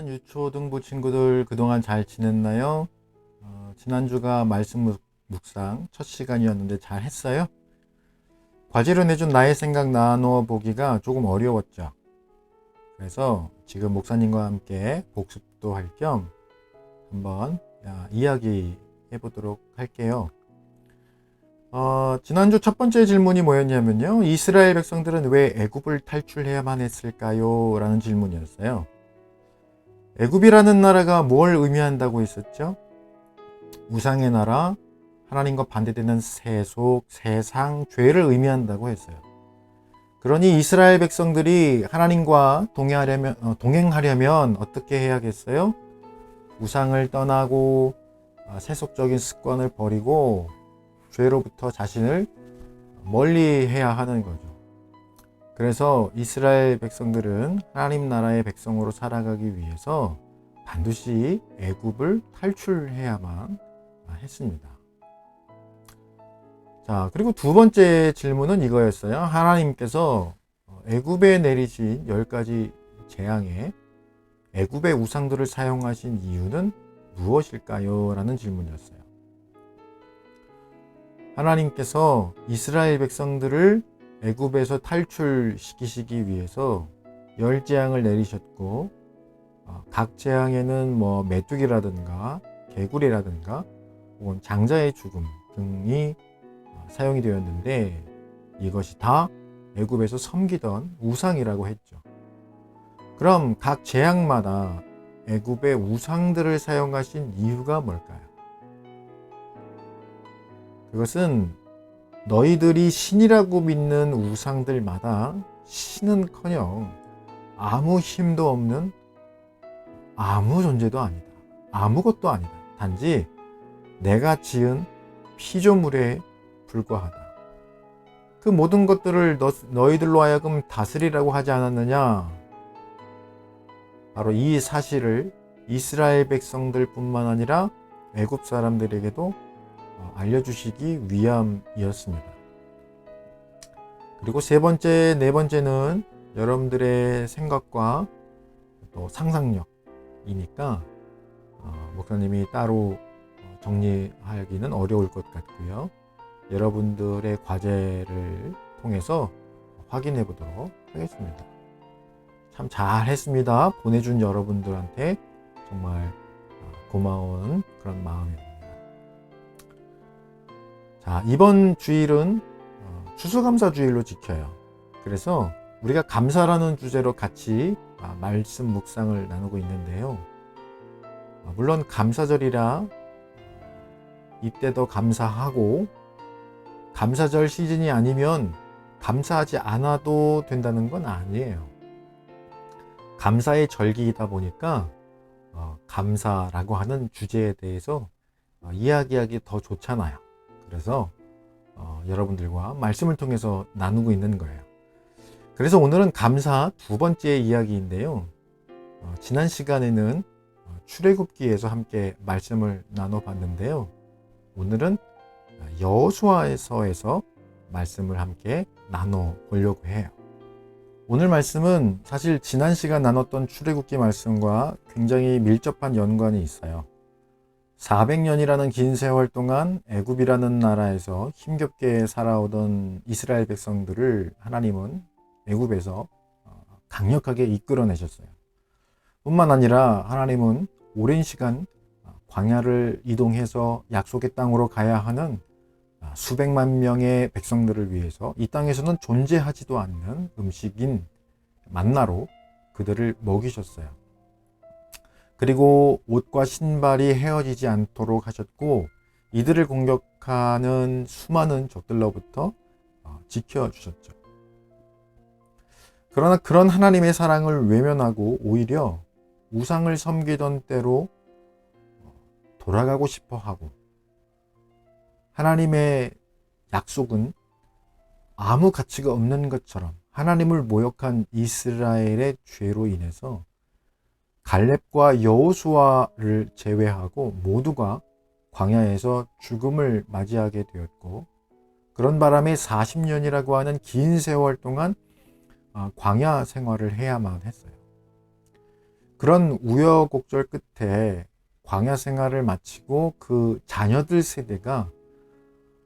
사랑하는 유초등부 친구들 그동안 잘 지냈나요? 지난주가 말씀 묵상 첫 시간이었는데 잘 했어요? 과제로 내준 나의 생각 나누어 보기가 조금 어려웠죠. 그래서 지금 목사님과 함께 복습도 할 겸 한번 이야기 해보도록 할게요. 지난주 첫 번째 질문이 뭐였냐면요. 이스라엘 백성들은 왜 애굽을 탈출해야만 했을까요? 라는 질문이었어요. 애굽이라는 나라가 뭘 의미한다고 했었죠? 우상의 나라, 하나님과 반대되는 세속, 세상, 죄를 의미한다고 했어요. 그러니 이스라엘 백성들이 하나님과 동행하려면 어떻게 해야겠어요? 우상을 떠나고 세속적인 습관을 버리고 죄로부터 자신을 멀리 해야 하는 거죠. 그래서 이스라엘 백성들은 하나님 나라의 백성으로 살아가기 위해서 반드시 애굽을 탈출해야만 했습니다. 자, 그리고 두 번째 질문은 이거였어요. 하나님께서 애굽에 내리신 10가지 재앙에 애굽의 우상들을 사용하신 이유는 무엇일까요? 라는 질문이었어요. 하나님께서 이스라엘 백성들을 애굽에서 탈출시키시기 위해서 10재앙을 내리셨고 각 재앙에는 메뚜기라든가 개구리라든가 혹은 장자의 죽음 등이 사용이 되었는데 이것이 다 애굽에서 섬기던 우상이라고 했죠. 그럼 각 재앙마다 애굽의 우상들을 사용하신 이유가 뭘까요? 그것은 너희들이 신이라고 믿는 우상들마다 신은커녕 아무 힘도 없는 아무 존재도 아니다. 아무것도 아니다. 단지 내가 지은 피조물에 불과하다. 그 모든 것들을 너희들로 하여금 다스리라고 하지 않았느냐? 바로 이 사실을 이스라엘 백성들뿐만 아니라 애굽 사람들에게도 알려주시기 위함이었습니다. 그리고 세 번째, 네 번째는 여러분들의 생각과 또 상상력이니까 목사님이 따로 정리하기는 어려울 것 같고요. 여러분들의 과제를 통해서 확인해 보도록 하겠습니다. 참 잘했습니다. 보내준 여러분들한테 정말 고마운 그런 마음입니다. 자, 이번 주일은 추수감사 주일로 지켜요. 그래서 우리가 감사라는 주제로 같이 말씀 묵상을 나누고 있는데요. 물론 감사절이라 이때도 감사하고 감사절 시즌이 아니면 감사하지 않아도 된다는 건 아니에요. 감사의 절기이다 보니까 감사라고 하는 주제에 대해서 이야기하기 더 좋잖아요. 그래서 여러분들과 말씀을 통해서 나누고 있는 거예요. 그래서 오늘은 감사 두 번째 이야기인데요. 지난 시간에는 출애굽기에서 함께 말씀을 나눠봤는데요. 오늘은 여호수아서에서 말씀을 함께 나눠보려고 해요. 오늘 말씀은 사실 지난 시간 나눴던 출애굽기 말씀과 굉장히 밀접한 연관이 있어요. 400년이라는 긴 세월 동안 애굽이라는 나라에서 힘겹게 살아오던 이스라엘 백성들을 하나님은 애굽에서 강력하게 이끌어내셨어요. 뿐만 아니라 하나님은 오랜 시간 광야를 이동해서 약속의 땅으로 가야 하는 수백만 명의 백성들을 위해서 이 땅에서는 존재하지도 않는 음식인 만나로 그들을 먹이셨어요. 그리고 옷과 신발이 헤어지지 않도록 하셨고 이들을 공격하는 수많은 적들로부터 지켜주셨죠. 그러나 그런 하나님의 사랑을 외면하고 오히려 우상을 섬기던 때로 돌아가고 싶어하고 하나님의 약속은 아무 가치가 없는 것처럼 하나님을 모욕한 이스라엘의 죄로 인해서 갈렙과 여호수아를 제외하고 모두가 광야에서 죽음을 맞이하게 되었고 그런 바람에 40년이라고 하는 긴 세월 동안 광야 생활을 해야만 했어요. 그런 우여곡절 끝에 광야 생활을 마치고 그 자녀들 세대가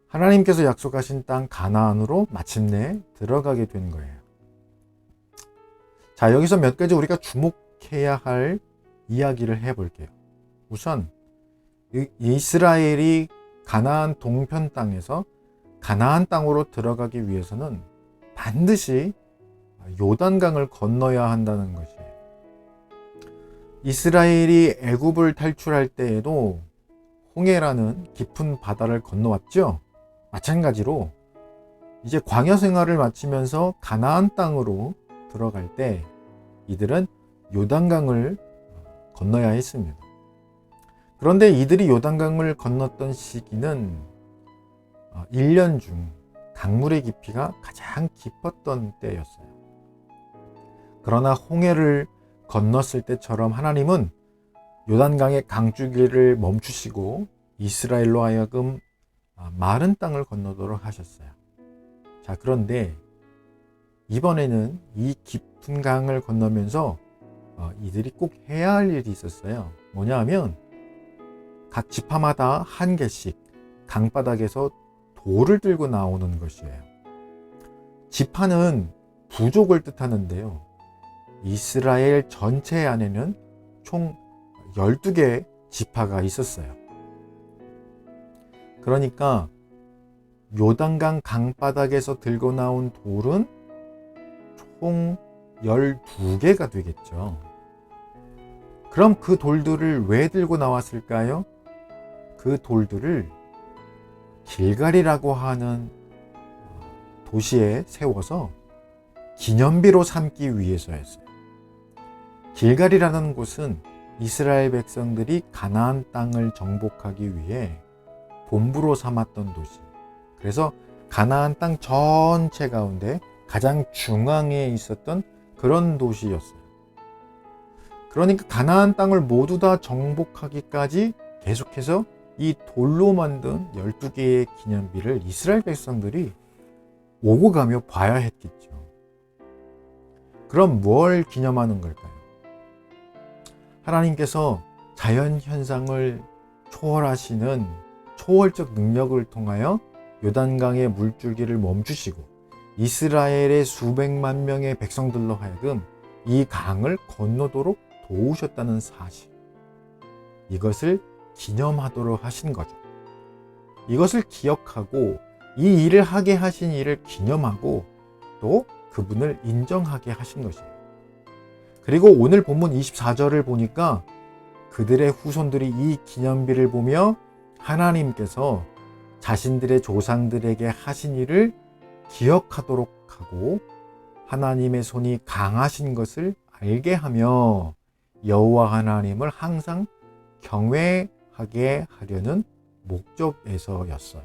하나님께서 약속하신 땅 가나안으로 마침내 들어가게 된 거예요. 자, 여기서 몇 가지 우리가 주목해야 할 이야기를 해볼게요. 우선 이스라엘이 가나안 동편 땅에서 가나안 땅으로 들어가기 위해서는 반드시 요단강을 건너야 한다는 것이에요. 이스라엘이 애굽을 탈출할 때에도 홍해라는 깊은 바다를 건너왔죠. 마찬가지로 이제 광야 생활을 마치면서 가나안 땅으로 들어갈 때 이들은 요단강을 건너야 했습니다. 그런데 이들이 요단강을 건넜던 시기는 1년 중 강물의 깊이가 가장 깊었던 때였어요. 그러나 홍해를 건넜을 때처럼 하나님은 요단강의 강줄기를 멈추시고 이스라엘로 하여금 마른 땅을 건너도록 하셨어요. 자, 그런데 이번에는 이 깊은 강을 건너면서 이들이 꼭 해야 할 일이 있었어요. 뭐냐 하면 각 지파마다 한 개씩 강바닥에서 돌을 들고 나오는 것이에요. 지파는 부족을 뜻하는데요. 이스라엘 전체 안에는 총 12개의 지파가 있었어요. 그러니까 요단강 강바닥에서 들고 나온 돌은 총 12개가 되겠죠. 그럼 그 돌들을 왜 들고 나왔을까요? 그 돌들을 길갈이라고 하는 도시에 세워서 기념비로 삼기 위해서였어요. 길갈이라는 곳은 이스라엘 백성들이 가나안 땅을 정복하기 위해 본부로 삼았던 도시. 그래서 가나안 땅 전체 가운데 가장 중앙에 있었던 그런 도시였어요. 그러니까 가나안 땅을 모두 다 정복하기까지 계속해서 이 돌로 만든 12개의 기념비를 이스라엘 백성들이 오고 가며 봐야 했겠죠. 그럼 뭘 기념하는 걸까요? 하나님께서 자연 현상을 초월하시는 초월적 능력을 통하여 요단강의 물줄기를 멈추시고 이스라엘의 수백만 명의 백성들로 하여금 이 강을 건너도록 도우셨다는 사실, 이것을 기념하도록 하신 거죠. 이것을 기억하고 이 일을 하게 하신 일을 기념하고 또 그분을 인정하게 하신 것이에요. 그리고 오늘 본문 24절을 보니까 그들의 후손들이 이 기념비를 보며 하나님께서 자신들의 조상들에게 하신 일을 기억하도록 하고 하나님의 손이 강하신 것을 알게 하며 여호와 하나님을 항상 경외하게 하려는 목적에서였어요.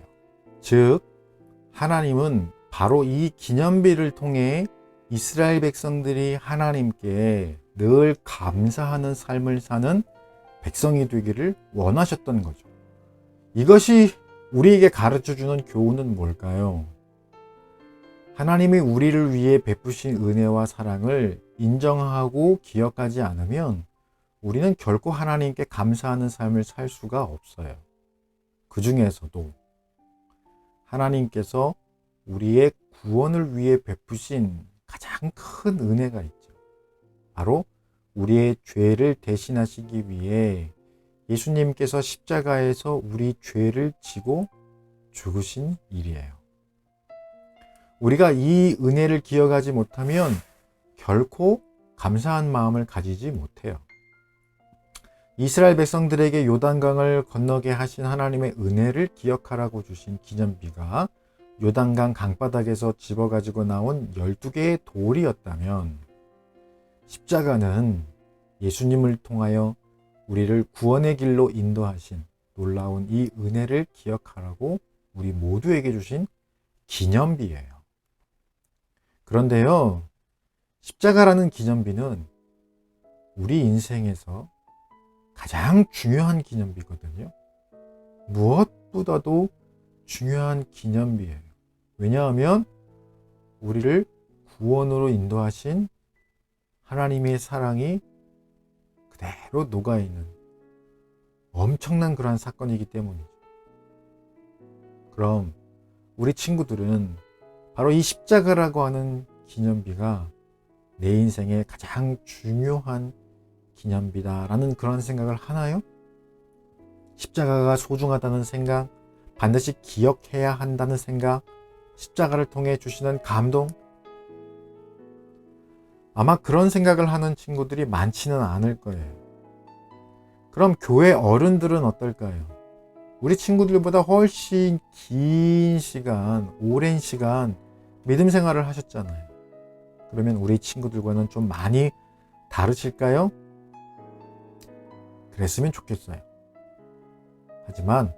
즉 하나님은 바로 이 기념비를 통해 이스라엘 백성들이 하나님께 늘 감사하는 삶을 사는 백성이 되기를 원하셨던 거죠. 이것이 우리에게 가르쳐주는 교훈은 뭘까요? 하나님이 우리를 위해 베푸신 은혜와 사랑을 인정하고 기억하지 않으면 우리는 결코 하나님께 감사하는 삶을 살 수가 없어요. 그 중에서도 하나님께서 우리의 구원을 위해 베푸신 가장 큰 은혜가 있죠. 바로 우리의 죄를 대신하시기 위해 예수님께서 십자가에서 우리 죄를 지고 죽으신 일이에요. 우리가 이 은혜를 기억하지 못하면 결코 감사한 마음을 가지지 못해요. 이스라엘 백성들에게 요단강을 건너게 하신 하나님의 은혜를 기억하라고 주신 기념비가 요단강 강바닥에서 집어가지고 나온 12개의 돌이었다면 십자가는 예수님을 통하여 우리를 구원의 길로 인도하신 놀라운 이 은혜를 기억하라고 우리 모두에게 주신 기념비예요. 그런데요, 십자가라는 기념비는 우리 인생에서 가장 중요한 기념비거든요. 무엇보다도 중요한 기념비예요. 왜냐하면 우리를 구원으로 인도하신 하나님의 사랑이 그대로 녹아있는 엄청난 그러한 사건이기 때문이죠. 그럼 우리 친구들은 바로 이 십자가라고 하는 기념비가 내 인생의 가장 중요한 기념비다라는 그런 생각을 하나요? 십자가가 소중하다는 생각, 반드시 기억해야 한다는 생각, 십자가를 통해 주시는 감동? 아마 그런 생각을 하는 친구들이 많지는 않을 거예요. 그럼 교회 어른들은 어떨까요? 우리 친구들보다 훨씬 긴 시간, 오랜 시간 믿음 생활을 하셨잖아요. 그러면 우리 친구들과는 좀 많이 다르실까요? 그랬으면 좋겠어요. 하지만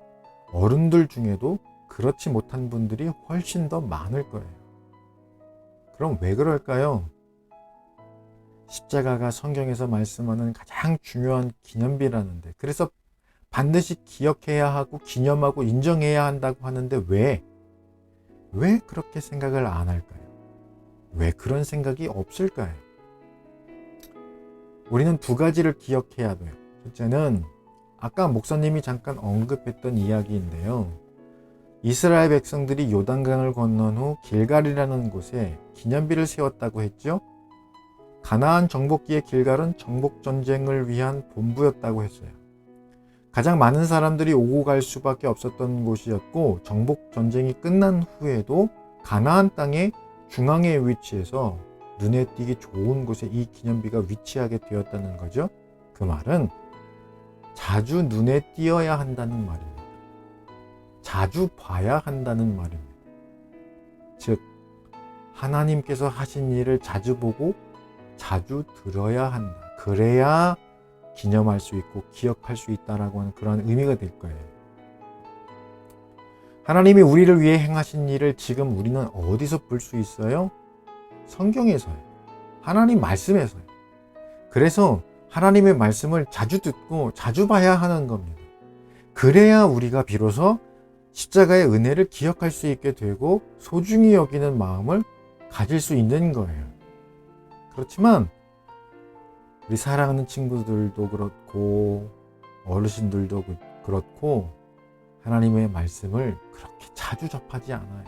어른들 중에도 그렇지 못한 분들이 훨씬 더 많을 거예요. 그럼 왜 그럴까요? 십자가가 성경에서 말씀하는 가장 중요한 기념비라는데, 그래서 반드시 기억해야 하고 기념하고 인정해야 한다고 하는데 왜 그렇게 생각을 안 할까요? 왜 그런 생각이 없을까요? 우리는 두 가지를 기억해야 돼요. 첫째는 아까 목사님이 잠깐 언급했던 이야기인데요. 이스라엘 백성들이 요단강을 건넌 후 길갈이라는 곳에 기념비를 세웠다고 했죠. 가나안 정복기의 길갈은 정복전쟁을 위한 본부였다고 했어요. 가장 많은 사람들이 오고 갈 수밖에 없었던 곳이었고, 정복전쟁이 끝난 후에도 가나안 땅의 중앙에 위치해서 눈에 띄기 좋은 곳에 이 기념비가 위치하게 되었다는 거죠. 그 말은 자주 눈에 띄어야 한다는 말입니다. 자주 봐야 한다는 말입니다. 즉, 하나님께서 하신 일을 자주 보고 자주 들어야 한다. 그래야 기념할 수 있고 기억할 수 있다라고 하는 그런 의미가 될 거예요. 하나님이 우리를 위해 행하신 일을 지금 우리는 어디서 볼 수 있어요? 성경에서요. 하나님 말씀에서요. 그래서 하나님의 말씀을 자주 듣고 자주 봐야 하는 겁니다. 그래야 우리가 비로소 십자가의 은혜를 기억할 수 있게 되고 소중히 여기는 마음을 가질 수 있는 거예요. 그렇지만 우리 사랑하는 친구들도 그렇고 어르신들도 그렇고 하나님의 말씀을 그렇게 자주 접하지 않아요.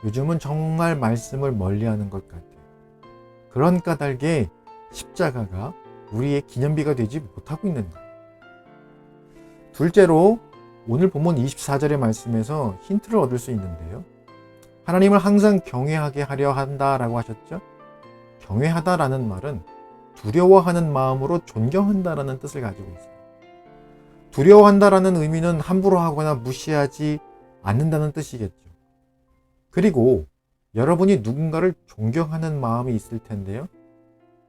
요즘은 정말 말씀을 멀리하는 것 같아요. 그런 까닭에 십자가가 우리의 기념비가 되지 못하고 있는 거예요. 둘째로 오늘 본문 24절의 말씀에서 힌트를 얻을 수 있는데요. 하나님을 항상 경외하게 하려 한다라고 하셨죠. 경외하다라는 말은 두려워하는 마음으로 존경한다라는 뜻을 가지고 있어요. 두려워한다라는 의미는 함부로 하거나 무시하지 않는다는 뜻이겠죠. 그리고 여러분이 누군가를 존경하는 마음이 있을 텐데요.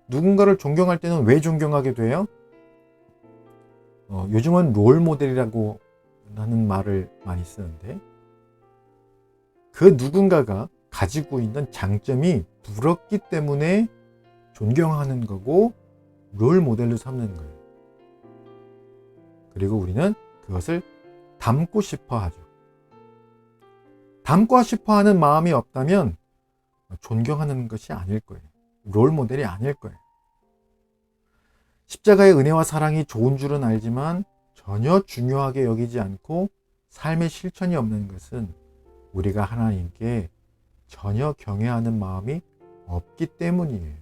누군가를 존경할 때는 왜 존경하게 돼요? 요즘은 롤 모델이라고 하는 말을 많이 쓰는데, 그 누군가가 가지고 있는 장점이 부럽기 때문에 존경하는 거고 롤 모델로 삼는 거예요. 그리고 우리는 그것을 닮고 싶어 하죠. 닮고 싶어 하는 마음이 없다면 존경하는 것이 아닐 거예요. 롤 모델이 아닐 거예요. 십자가의 은혜와 사랑이 좋은 줄은 알지만 전혀 중요하게 여기지 않고 삶의 실천이 없는 것은 우리가 하나님께 전혀 경외하는 마음이 없기 때문이에요.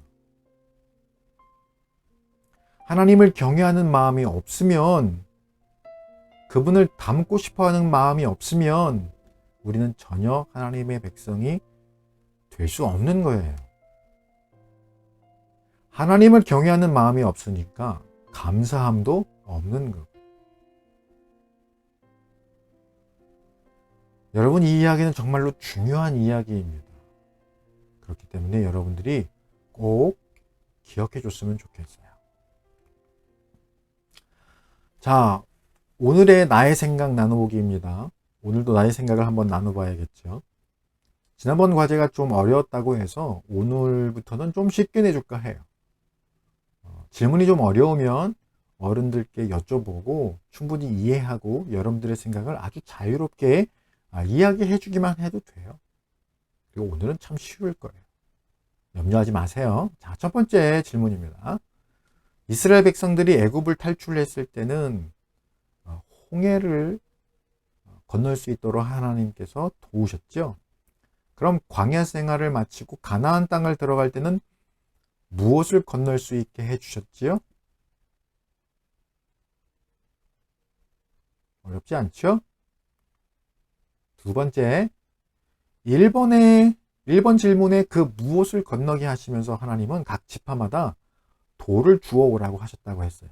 하나님을 경외하는 마음이 없으면, 그분을 닮고 싶어하는 마음이 없으면 우리는 전혀 하나님의 백성이 될 수 없는 거예요. 하나님을 경외하는 마음이 없으니까 감사함도 없는 거고. 여러분, 이 이야기는 정말로 중요한 이야기입니다. 그렇기 때문에 여러분들이 꼭 기억해 줬으면 좋겠어요. 자, 오늘의 나의 생각 나눠보기입니다. 오늘도 나의 생각을 한번 나눠봐야겠죠. 지난번 과제가 좀 어려웠다고 해서 오늘부터는 좀 쉽게 내줄까 해요. 질문이 좀 어려우면 어른들께 여쭤보고 충분히 이해하고 여러분들의 생각을 아주 자유롭게 이야기해 주기만 해도 돼요. 그리고 오늘은 참 쉬울 거예요. 염려하지 마세요. 자, 첫 번째 질문입니다. 이스라엘 백성들이 애굽을 탈출했을 때는 홍해를 건널 수 있도록 하나님께서 도우셨죠. 그럼 광야 생활을 마치고 가나안 땅을 들어갈 때는 무엇을 건널 수 있게 해주셨지요? 어렵지 않죠? 두 번째, 1번 질문에 그 무엇을 건너게 하시면서 하나님은 각 지파마다 돌을 주워 오라고 하셨다고 했어요.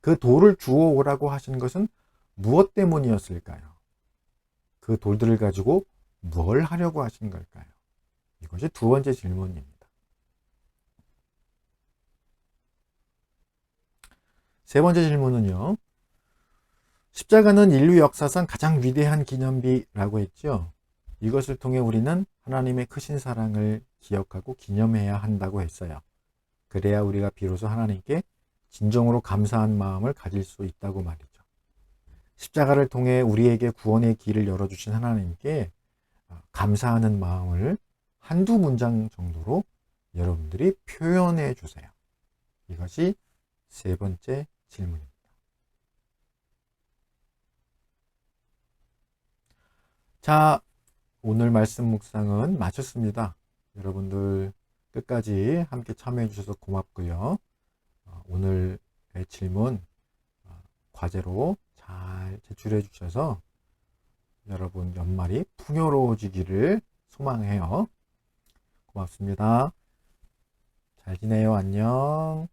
그 돌을 주워 오라고 하신 것은 무엇 때문이었을까요? 그 돌들을 가지고 뭘 하려고 하신 걸까요? 이것이 두 번째 질문입니다. 세 번째 질문은요. 십자가는 인류 역사상 가장 위대한 기념비라고 했죠. 이것을 통해 우리는 하나님의 크신 사랑을 기억하고 기념해야 한다고 했어요. 그래야 우리가 비로소 하나님께 진정으로 감사한 마음을 가질 수 있다고 말이죠. 십자가를 통해 우리에게 구원의 길을 열어주신 하나님께 감사하는 마음을 한두 문장 정도로 여러분들이 표현해 주세요. 이것이 세 번째 질문입니다. 자, 오늘 말씀 묵상은 마쳤습니다. 여러분들 끝까지 함께 참여해 주셔서 고맙고요. 오늘의 질문 과제로 잘 제출해 주셔서 여러분 연말이 풍요로워지기를 소망해요. 고맙습니다. 잘 지내요. 안녕.